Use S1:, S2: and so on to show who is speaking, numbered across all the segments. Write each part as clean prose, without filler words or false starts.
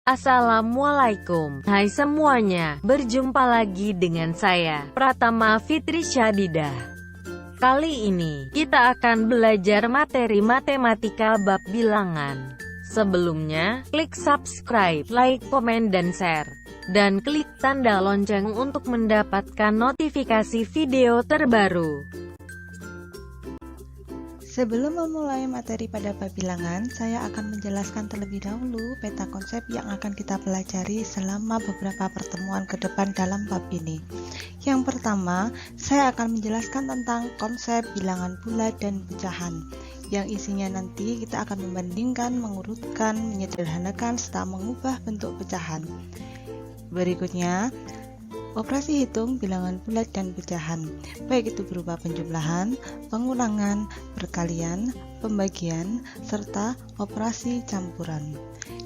S1: Assalamualaikum, hai semuanya, berjumpa lagi dengan saya, Pratama Fitri Syadidah. Kali ini, kita akan belajar materi matematika bab bilangan. Sebelumnya, klik subscribe, like, komen, dan share. Dan klik tanda lonceng untuk mendapatkan notifikasi video terbaru.
S2: Sebelum memulai materi pada bab bilangan, saya akan menjelaskan terlebih dahulu peta konsep yang akan kita pelajari selama beberapa pertemuan ke depan dalam bab ini. Yang pertama, saya akan menjelaskan tentang konsep bilangan bulat dan pecahan, yang isinya nanti kita akan membandingkan, mengurutkan, menyederhanakan, serta mengubah bentuk pecahan. Berikutnya, operasi hitung bilangan bulat dan pecahan, baik itu berupa penjumlahan, pengurangan, perkalian, pembagian, serta operasi campuran.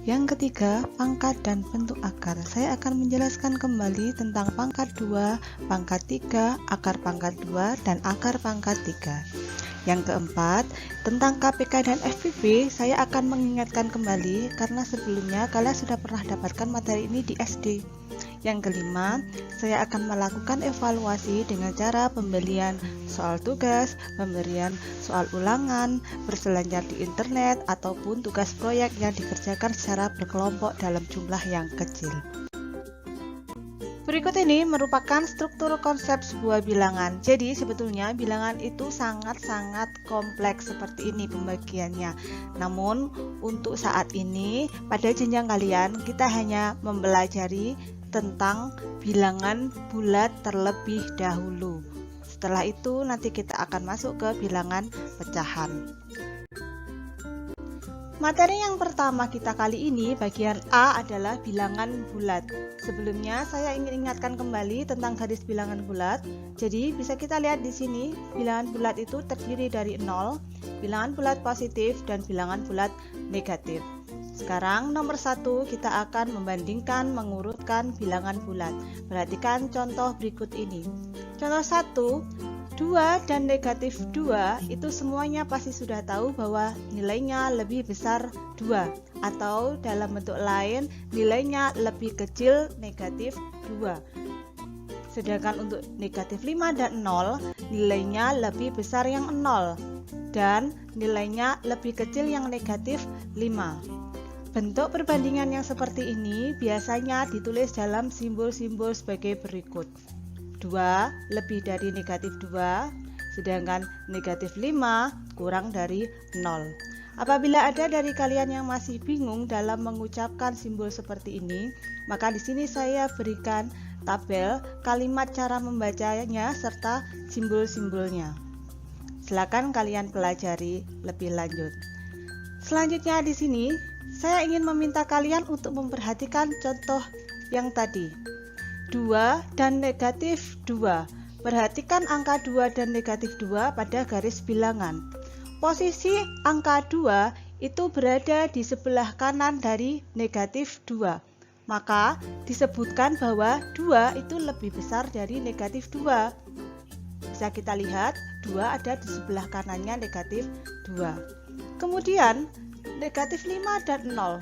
S2: Yang ketiga, pangkat dan bentuk akar. Saya akan menjelaskan kembali tentang pangkat 2, pangkat 3, akar pangkat 2, dan akar pangkat 3. Yang keempat, tentang KPK dan FPB, saya akan mengingatkan kembali karena sebelumnya kalian sudah pernah dapatkan materi ini di SD. Yang kelima, saya akan melakukan evaluasi dengan cara pembelian soal tugas, pemberian soal ulangan, berselancar di internet, ataupun tugas proyek yang dikerjakan secara berkelompok dalam jumlah yang kecil. Berikut ini merupakan struktur konsep sebuah bilangan. Jadi sebetulnya bilangan itu sangat-sangat kompleks seperti ini pembagiannya. Namun untuk saat ini pada jenjang kalian kita hanya mempelajari tentang bilangan bulat terlebih dahulu. Setelah itu nanti kita akan masuk ke bilangan pecahan. Materi yang pertama kita kali ini bagian A adalah bilangan bulat. Sebelumnya saya ingin ingatkan kembali tentang garis bilangan bulat. Jadi bisa kita lihat di sini bilangan bulat itu terdiri dari 0, bilangan bulat positif dan bilangan bulat negatif. Sekarang nomor 1 kita akan membandingkan mengurutkan bilangan bulat. Perhatikan contoh berikut ini. Contoh 1, 2 dan negatif 2 itu semuanya pasti sudah tahu bahwa nilainya lebih besar 2, atau dalam bentuk lain nilainya lebih kecil negatif 2. Sedangkan untuk negatif 5 dan 0 nilainya lebih besar yang 0 dan nilainya lebih kecil yang negatif 5. Bentuk perbandingan yang seperti ini biasanya ditulis dalam simbol-simbol sebagai berikut. 2 lebih dari negatif 2, sedangkan negatif 5 kurang dari 0. Apabila ada dari kalian yang masih bingung dalam mengucapkan simbol seperti ini, maka di sini saya berikan tabel kalimat cara membacanya serta simbol-simbolnya. Silakan kalian pelajari lebih lanjut. Selanjutnya di sini saya ingin meminta kalian untuk memperhatikan contoh yang tadi. 2 dan negatif 2. Perhatikan angka 2 dan negatif 2 pada garis bilangan. Posisi angka 2 itu berada di sebelah kanan dari negatif 2. Maka disebutkan bahwa 2 itu lebih besar dari negatif 2. Bisa kita lihat 2 ada di sebelah kanannya negatif 2. Kemudian negatif 5 dan 0.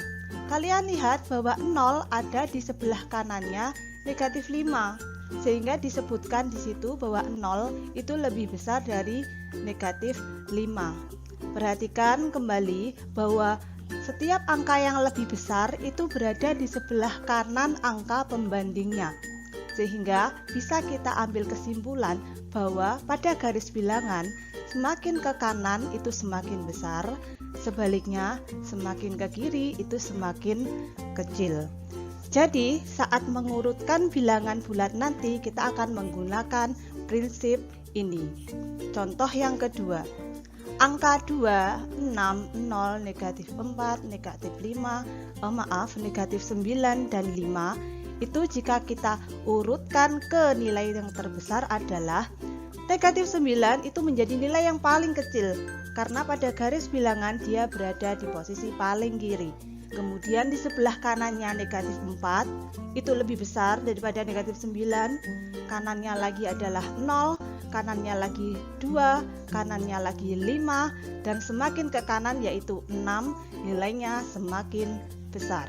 S2: Kalian lihat bahwa 0 ada di sebelah kanannya negatif 5, sehingga disebutkan di situ bahwa 0 itu lebih besar dari negatif 5. Perhatikan kembali bahwa setiap angka yang lebih besar itu berada di sebelah kanan angka pembandingnya, sehingga bisa kita ambil kesimpulan bahwa pada garis bilangan semakin ke kanan itu semakin besar, sebaliknya semakin ke kiri itu semakin kecil. Jadi saat mengurutkan bilangan bulat nanti kita akan menggunakan prinsip ini. Contoh yang kedua, angka 2, 6, 0, negatif 4, negatif 5, negatif 9 dan 5 itu jika kita urutkan ke nilai yang terbesar adalah negatif 9 itu menjadi nilai yang paling kecil karena pada garis bilangan dia berada di posisi paling kiri. Kemudian di sebelah kanannya negatif 4 itu lebih besar daripada negatif 9. Kanannya lagi adalah 0, kanannya lagi 2, kanannya lagi 5, dan semakin ke kanan yaitu 6, nilainya semakin besar.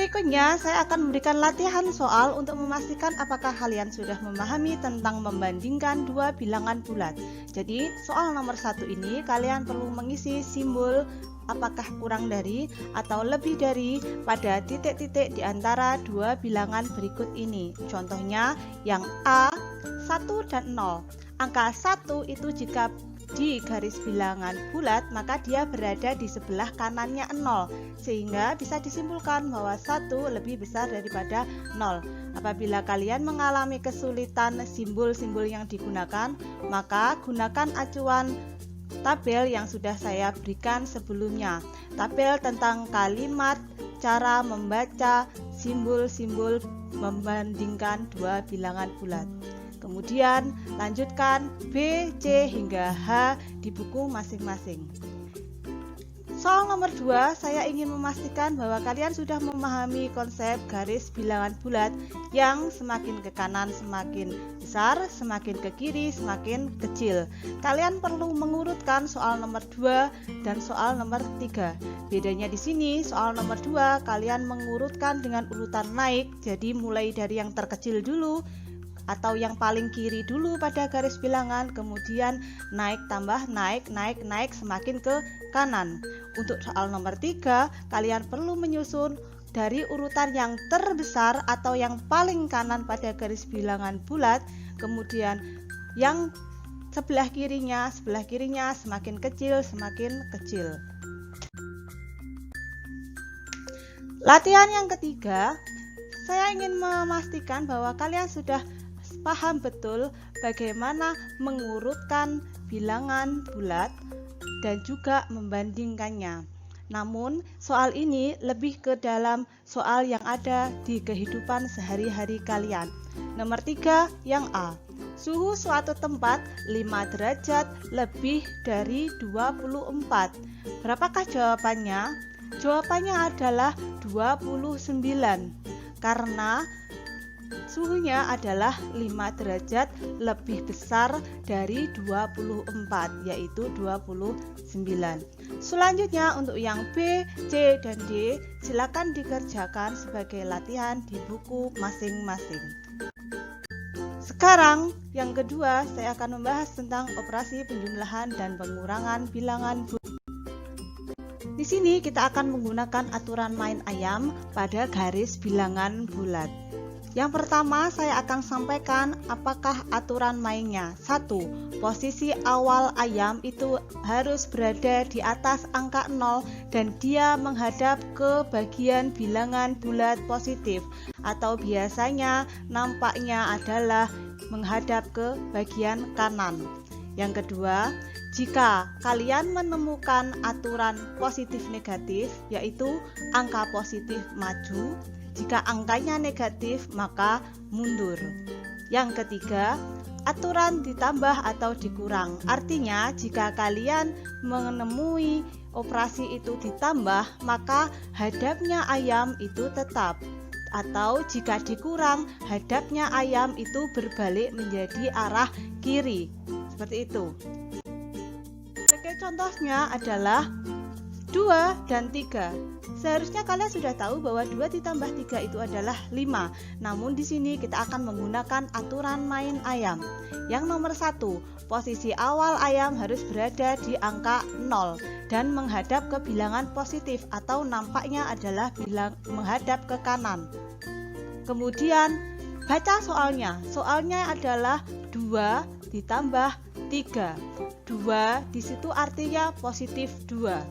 S2: Berikutnya, saya akan memberikan latihan soal untuk memastikan apakah kalian sudah memahami tentang membandingkan dua bilangan bulat. Jadi, soal nomor 1 ini kalian perlu mengisi simbol apakah kurang dari atau lebih dari pada titik-titik di antara dua bilangan berikut ini. Contohnya, yang A, 1 dan 0. Angka 1 itu jika di garis bilangan bulat, maka dia berada di sebelah kanannya 0, sehingga bisa disimpulkan bahwa 1 lebih besar daripada 0. Apabila kalian mengalami kesulitan simbol-simbol yang digunakan, maka gunakan acuan tabel yang sudah saya berikan sebelumnya. Tabel tentang kalimat, cara membaca simbol-simbol membandingkan dua bilangan bulat. Kemudian lanjutkan B, C hingga H di buku masing-masing. Soal nomor 2, saya ingin memastikan bahwa kalian sudah memahami konsep garis bilangan bulat yang semakin ke kanan semakin besar, semakin ke kiri semakin kecil. Kalian perlu mengurutkan soal nomor 2 dan soal nomor 3. Bedanya di sini, soal nomor 2 kalian mengurutkan dengan urutan naik, jadi mulai dari yang terkecil dulu atau yang paling kiri dulu pada garis bilangan, kemudian naik tambah naik semakin ke kanan. Untuk soal nomor 3, kalian perlu menyusun dari urutan yang terbesar atau yang paling kanan pada garis bilangan bulat, kemudian yang sebelah kirinya semakin kecil. Latihan yang ketiga, saya ingin memastikan bahwa kalian sudah paham betul bagaimana mengurutkan bilangan bulat dan juga membandingkannya. Namun, soal ini lebih ke dalam soal yang ada di kehidupan sehari-hari kalian. Nomor 3, yang A. Suhu suatu tempat 5 derajat lebih dari 24. Berapakah jawabannya? Jawabannya adalah 29. Karena suhunya adalah 5 derajat lebih besar dari 24, yaitu 29. Selanjutnya untuk yang B, C, dan D, silakan dikerjakan sebagai latihan di buku masing-masing. Sekarang yang kedua, saya akan membahas tentang operasi penjumlahan dan pengurangan bilangan bulat. Di sini kita akan menggunakan aturan main ayam pada garis bilangan bulat. Yang pertama, saya akan sampaikan apakah aturan mainnya. 1. Posisi awal ayam itu harus berada di atas angka 0 dan dia menghadap ke bagian bilangan bulat positif, atau biasanya nampaknya adalah menghadap ke bagian kanan. Yang kedua, jika kalian menemukan aturan positif negatif, yaitu angka positif maju, jika angkanya negatif maka mundur. Yang ketiga, aturan ditambah atau dikurang. Artinya jika kalian menemui operasi itu ditambah, maka hadapnya ayam itu tetap. Atau jika dikurang, hadapnya ayam itu berbalik menjadi arah kiri. Seperti itu. Sebagai contohnya adalah 2 dan 3. Seharusnya kalian sudah tahu bahwa 2 ditambah 3 itu adalah 5. Namun di sini kita akan menggunakan aturan main ayam. Yang nomor 1, posisi awal ayam harus berada di angka 0 dan menghadap ke bilangan positif atau nampaknya adalah menghadap ke kanan. Kemudian baca soalnya. Soalnya adalah 2 ditambah 3. 2 di situ artinya positif 2.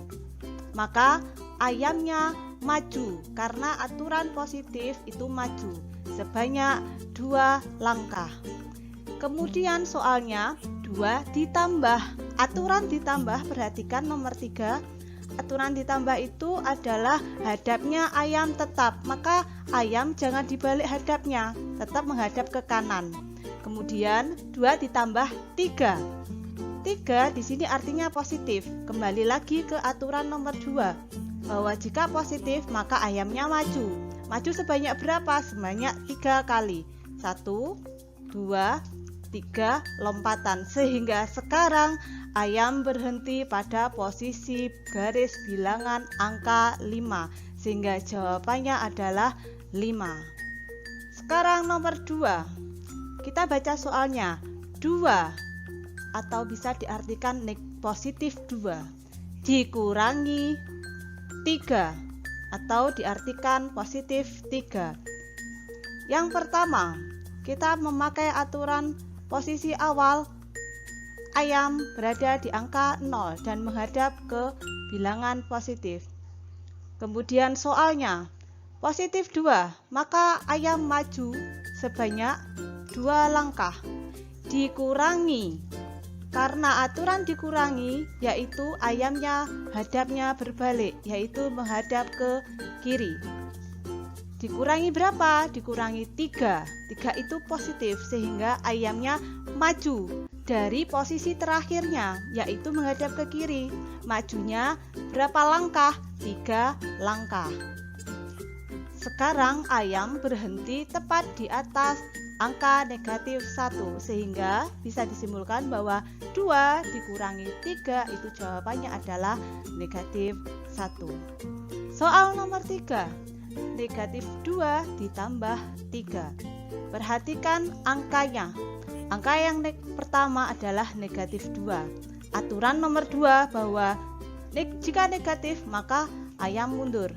S2: Maka ayamnya maju karena aturan positif itu maju sebanyak 2 langkah. Kemudian soalnya 2 ditambah. Aturan ditambah, perhatikan nomor 3. Aturan ditambah itu adalah hadapnya ayam tetap, maka ayam jangan dibalik hadapnya, tetap menghadap ke kanan. Kemudian 2 ditambah 3. 3 di sini artinya positif. Kembali lagi ke aturan nomor 2, bahwa jika positif maka ayamnya maju. Maju sebanyak berapa? Sebanyak 3 kali. 1, 2, 3 lompatan. Sehingga sekarang ayam berhenti pada posisi garis bilangan angka 5. sehingga jawabannya adalah 5. Sekarang nomor 2. Kita baca soalnya. 2 atau bisa diartikan positif 2 dikurangi 3 atau diartikan positif 3. Yang pertama, kita memakai aturan posisi awal ayam berada di angka 0 dan menghadap ke bilangan positif. Kemudian soalnya, positif 2, maka ayam maju sebanyak 2 langkah. Dikurangi, karena aturan dikurangi yaitu ayamnya hadapnya berbalik, yaitu menghadap ke kiri. Dikurangi berapa? Dikurangi 3. 3 itu positif, sehingga ayamnya maju dari posisi terakhirnya, yaitu menghadap ke kiri. Majunya berapa langkah? 3 langkah. Sekarang ayam berhenti tepat di atas angka negatif 1, sehingga bisa disimpulkan bahwa 2 dikurangi 3 itu jawabannya adalah negatif 1. Soal nomor 3, negatif 2 ditambah 3. Perhatikan angkanya. Angka yang pertama adalah negatif 2. Aturan nomor 2 bahwa jika negatif maka ayam mundur.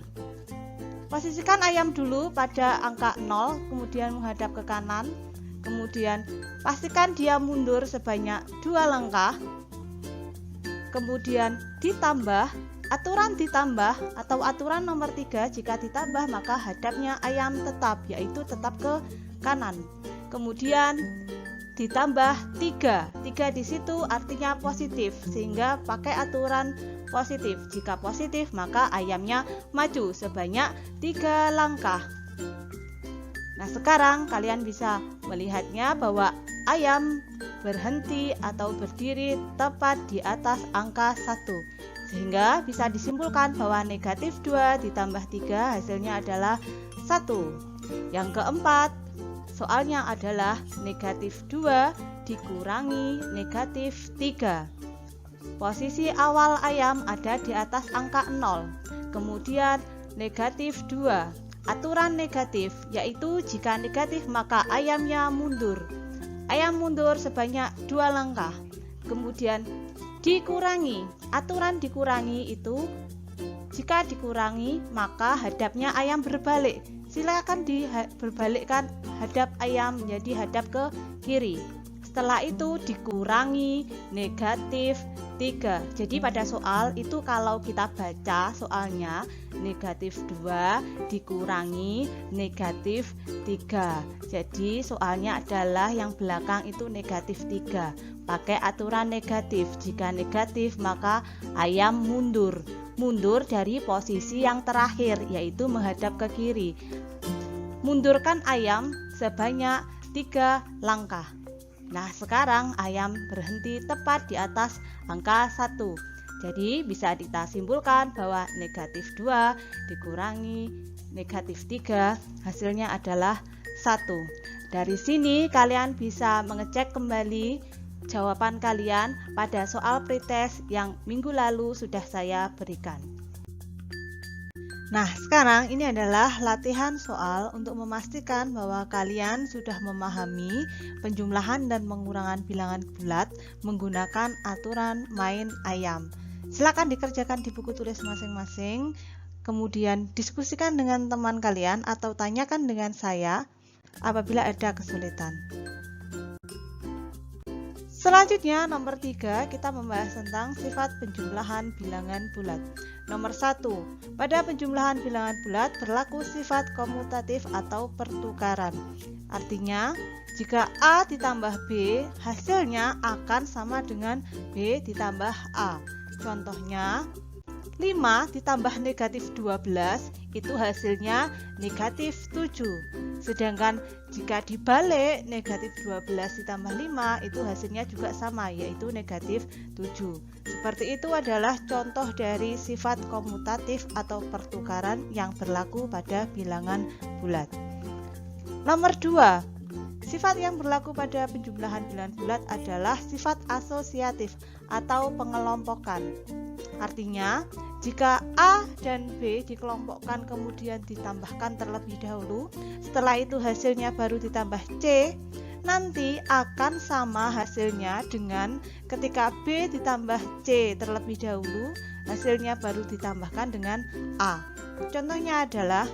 S2: Posisikan ayam dulu pada angka 0, kemudian menghadap ke kanan, kemudian pastikan dia mundur sebanyak 2 langkah, kemudian ditambah, aturan ditambah atau aturan nomor 3, jika ditambah maka hadapnya ayam tetap, yaitu tetap ke kanan, kemudian ditambah 3. 3 di situ artinya positif, sehingga pakai aturan positif. Jika positif maka ayamnya maju sebanyak 3 langkah. Nah, sekarang kalian bisa melihatnya bahwa ayam berhenti atau berdiri tepat di atas angka 1, sehingga bisa disimpulkan bahwa negatif 2 ditambah 3 hasilnya adalah 1. Yang keempat, soalnya adalah negatif 2 dikurangi negatif 3. Posisi awal ayam ada di atas angka 0, kemudian negatif 2. Aturan negatif yaitu jika negatif maka ayamnya mundur. Ayam mundur sebanyak 2 langkah. Kemudian dikurangi. Aturan dikurangi itu jika dikurangi maka hadapnya ayam berbalik. Silakan diberbalikkan hadap ayam menjadi hadap ke kiri. Setelah itu dikurangi negatif 3. Jadi pada soal itu kalau kita baca soalnya negatif 2 dikurangi negatif 3. Jadi soalnya adalah yang belakang itu negatif 3. Pakai aturan negatif. Jika negatif maka ayam mundur. Mundur dari posisi yang terakhir, yaitu menghadap ke kiri. Mundurkan ayam sebanyak 3 langkah. Nah, sekarang ayam berhenti tepat di atas angka 1. Jadi bisa kita simpulkan bahwa negatif 2 dikurangi negatif 3 hasilnya adalah 1. Dari sini kalian bisa mengecek kembali jawaban kalian pada soal pretest yang minggu lalu sudah saya berikan. Nah, sekarang ini adalah latihan soal untuk memastikan bahwa kalian sudah memahami penjumlahan dan pengurangan bilangan bulat menggunakan aturan main ayam. Silakan dikerjakan di buku tulis masing-masing, kemudian diskusikan dengan teman kalian atau tanyakan dengan saya apabila ada kesulitan. Selanjutnya nomor 3 kita membahas tentang sifat penjumlahan bilangan bulat. Nomor 1, pada penjumlahan bilangan bulat berlaku sifat komutatif atau pertukaran. Artinya jika A ditambah B hasilnya akan sama dengan B ditambah A. Contohnya 5 ditambah negatif 12 itu hasilnya negatif 7. Sedangkan jika dibalik negatif 12 ditambah 5 itu hasilnya juga sama, yaitu negatif 7. Seperti itu adalah contoh dari sifat komutatif atau pertukaran yang berlaku pada bilangan bulat. Nomor 2, Sifat yang berlaku pada penjumlahan bilangan bulat adalah sifat asosiatif atau pengelompokan. Artinya, jika A dan B dikelompokkan kemudian ditambahkan terlebih dahulu, setelah itu hasilnya baru ditambah C, nanti akan sama hasilnya dengan ketika B ditambah C terlebih dahulu, hasilnya baru ditambahkan dengan A. Contohnya adalah,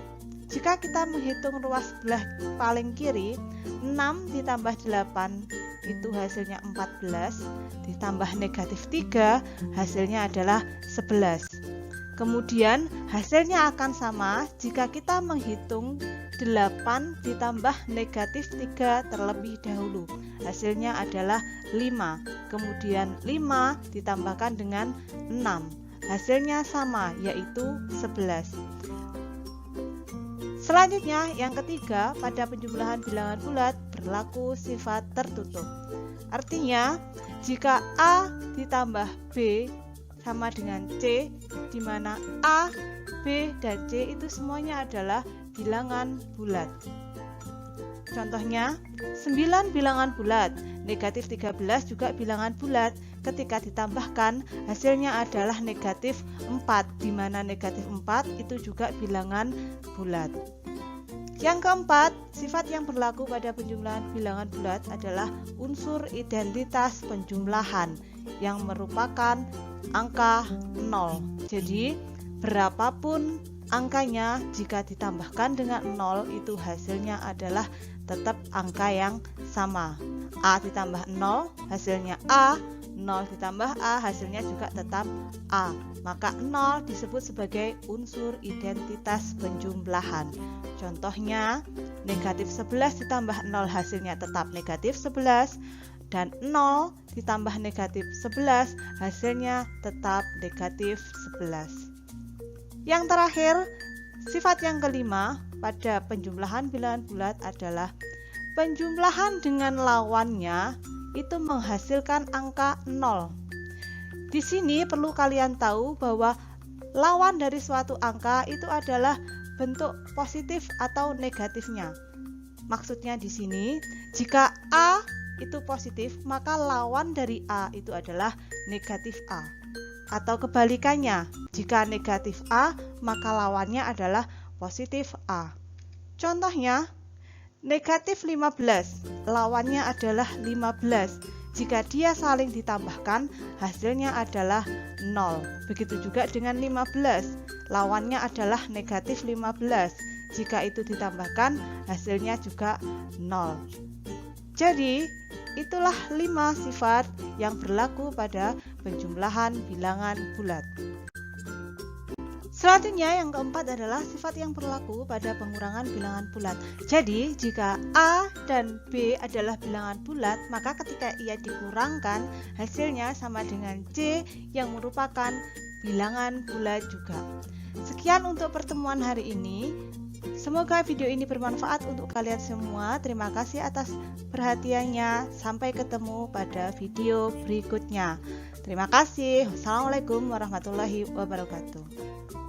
S2: jika kita menghitung ruas sebelah paling kiri, 6 ditambah 8 itu hasilnya 14, ditambah negatif 3 hasilnya adalah 11. Kemudian hasilnya akan sama jika kita menghitung 8 ditambah negatif 3 terlebih dahulu, hasilnya adalah 5. Kemudian 5 ditambahkan dengan 6, hasilnya sama, yaitu 11. Selanjutnya, yang ketiga, pada penjumlahan bilangan bulat berlaku sifat tertutup. Artinya, jika A ditambah B sama dengan C, di mana A, B, dan C itu semuanya adalah bilangan bulat. Contohnya, 9 bilangan bulat, negatif 13 juga bilangan bulat. Ketika ditambahkan, hasilnya adalah negatif 4, di mana negatif 4 itu juga bilangan bulat. Yang keempat, sifat yang berlaku pada penjumlahan bilangan bulat adalah unsur identitas penjumlahan yang merupakan angka 0. Jadi, berapapun angkanya, jika ditambahkan dengan 0 itu hasilnya adalah tetap angka yang sama. A ditambah 0 hasilnya A, 0 ditambah A hasilnya juga tetap A. Maka 0 disebut sebagai unsur identitas penjumlahan. Contohnya, negatif 11 ditambah 0 hasilnya tetap negatif 11, dan 0 ditambah negatif 11 hasilnya tetap negatif 11. Yang terakhir, sifat yang kelima pada penjumlahan bilangan bulat adalah penjumlahan dengan lawannya itu menghasilkan angka 0. Di sini perlu kalian tahu bahwa lawan dari suatu angka itu adalah bentuk positif atau negatifnya. Maksudnya di sini, jika A itu positif, maka lawan dari A itu adalah negatif A. Atau kebalikannya, jika negatif A, maka lawannya adalah positif A. Contohnya, negatif 15, lawannya adalah 15. Jika dia saling ditambahkan, hasilnya adalah 0. Begitu juga dengan 15, lawannya adalah negatif 15. Jika itu ditambahkan, hasilnya juga 0. Jadi, itulah 5 sifat yang berlaku pada penjumlahan bilangan bulat. Selanjutnya, yang keempat adalah sifat yang berlaku pada pengurangan bilangan bulat. Jadi, jika A dan B adalah bilangan bulat, maka ketika ia dikurangkan, hasilnya sama dengan C yang merupakan bilangan bulat juga. Sekian untuk pertemuan hari ini. Semoga video ini bermanfaat untuk kalian semua. Terima kasih atas perhatiannya. Sampai ketemu pada video berikutnya. Terima kasih. Wassalamualaikum warahmatullahi wabarakatuh.